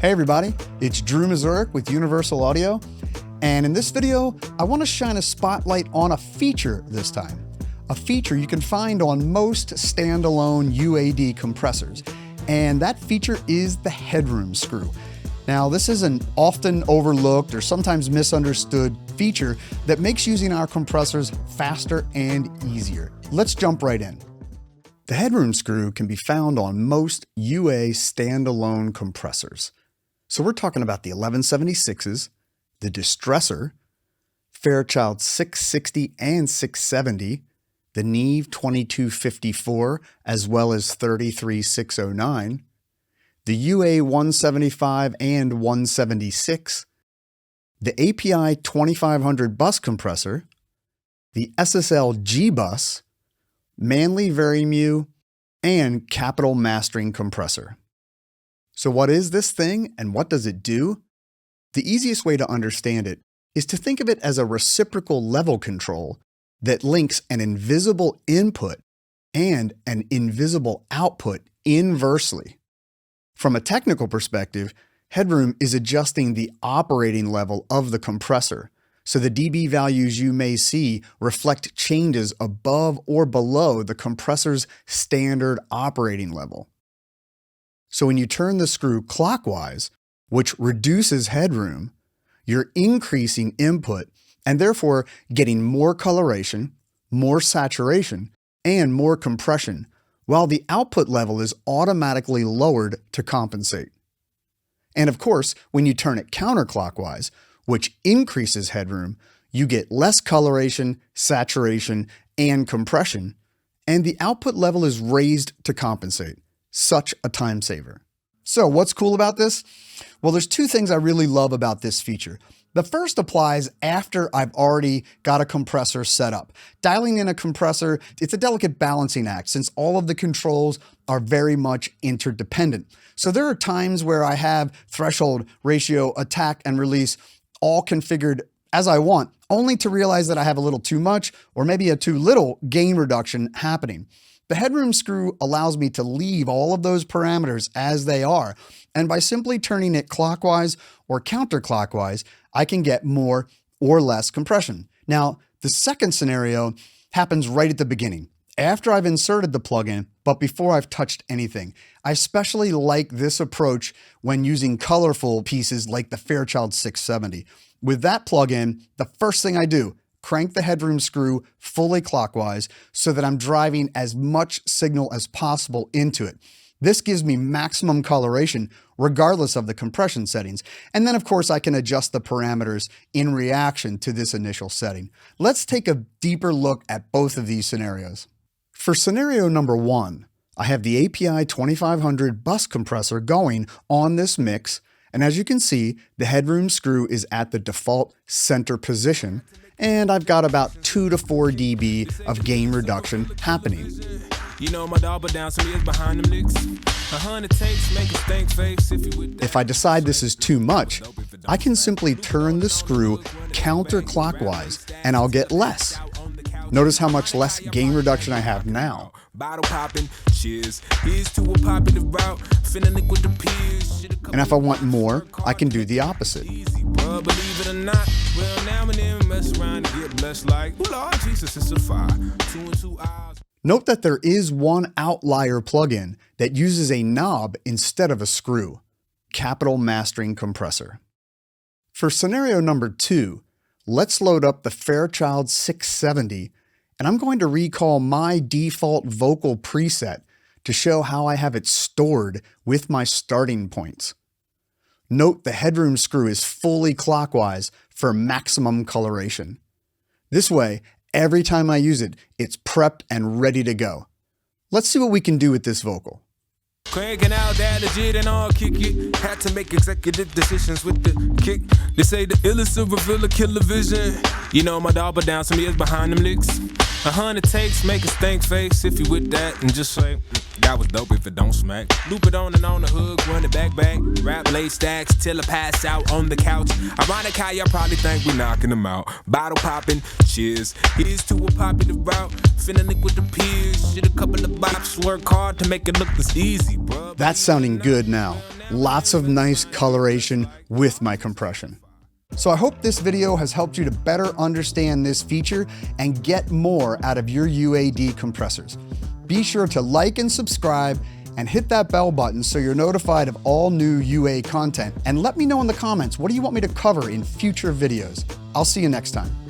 Hey everybody, it's Drew Mazurek with Universal Audio, and in this video, I want to shine a spotlight on a feature this time. A feature you can find on most standalone UAD compressors, and that feature is the headroom screw. Now, this is an often overlooked or sometimes misunderstood feature that makes using our compressors faster and easier. Let's jump right in. The headroom screw can be found on most UA standalone compressors. So we're talking about the 1176s, the Distressor, Fairchild 660 and 670, the Neve 2254, as well as 33609, the UA 175 and 176, the API 2500 bus compressor, the SSL G-Bus, Manley Varimu, and Capital Mastering compressor. So what is this thing and what does it do? The easiest way to understand it is to think of it as a reciprocal level control that links an invisible input and an invisible output inversely. From a technical perspective, Headroom is adjusting the operating level of the compressor, so the dB values you may see reflect changes above or below the compressor's standard operating level. So when you turn the screw clockwise, which reduces headroom, you're increasing input and therefore getting more coloration, more saturation, and more compression, while the output level is automatically lowered to compensate. And of course, when you turn it counterclockwise, which increases headroom, you get less coloration, saturation, and compression, and the output level is raised to compensate. Such a time saver. So what's cool about this? Well, there's two things I really love about this feature. The first applies after I've already got a compressor set up. Dialing in a compressor, it's a delicate balancing act since all of the controls are very much interdependent. So there are times where I have threshold, ratio, attack, and release all configured as I want, only to realize that I have a little too much or maybe a too little gain reduction happening. The headroom screw allows me to leave all of those parameters as they are, and by simply turning it clockwise or counterclockwise, I can get more or less compression. Now, the second scenario happens right at the beginning, after I've inserted the plugin, but before I've touched anything. I especially like this approach when using colorful pieces like the Fairchild 670. With that plugin, the first thing I do, crank the headroom screw fully clockwise so that I'm driving as much signal as possible into it. This gives me maximum coloration regardless of the compression settings. And then of course I can adjust the parameters in reaction to this initial setting. Let's take a deeper look at both of these scenarios. For scenario number one, I have the API 2500 bus compressor going on this mix. And as you can see, the headroom screw is at the default center position, and I've got about 2 to 4 dB of gain reduction happening. If I decide this is too much, I can simply turn the screw counterclockwise and I'll get less. Notice how much less gain reduction I have now. And if I want more, I can do the opposite. Note that there is one outlier plugin that uses a knob instead of a screw, Capital Mastering compressor. For scenario number two, let's load up the Fairchild 670, and I'm going to recall my default vocal preset to show how I have it stored with my starting points. Note the headroom screw is fully clockwise for maximum coloration. This way, every time I use it, it's prepped and ready to go. Let's see what we can do with this vocal. Cranking out that legit and all kick it. Had to make executive decisions with the kick. They say the illest will reveal a killer vision. You know my dog, but down some years behind them licks. 100 takes, make a stank face if you with that, and just say, that was dope if it don't smack. Loop it on and on the hook, run it back. Rap late stacks till I pass out on the couch. Ironic how y'all probably think we knocking them out. Bottle popping, cheers. Here's to a popular route. Finna link with the peers. Shit, a couple of bops. Work hard to make it look this easy, bro. That's sounding good now. lots of nice coloration with my compression. So I hope this video has helped you to better understand this feature and get more out of your UAD compressors. Be sure to like and subscribe and hit that bell button so you're notified of all new UA content. And let me know in the comments, what do you want me to cover in future videos? I'll see you next time.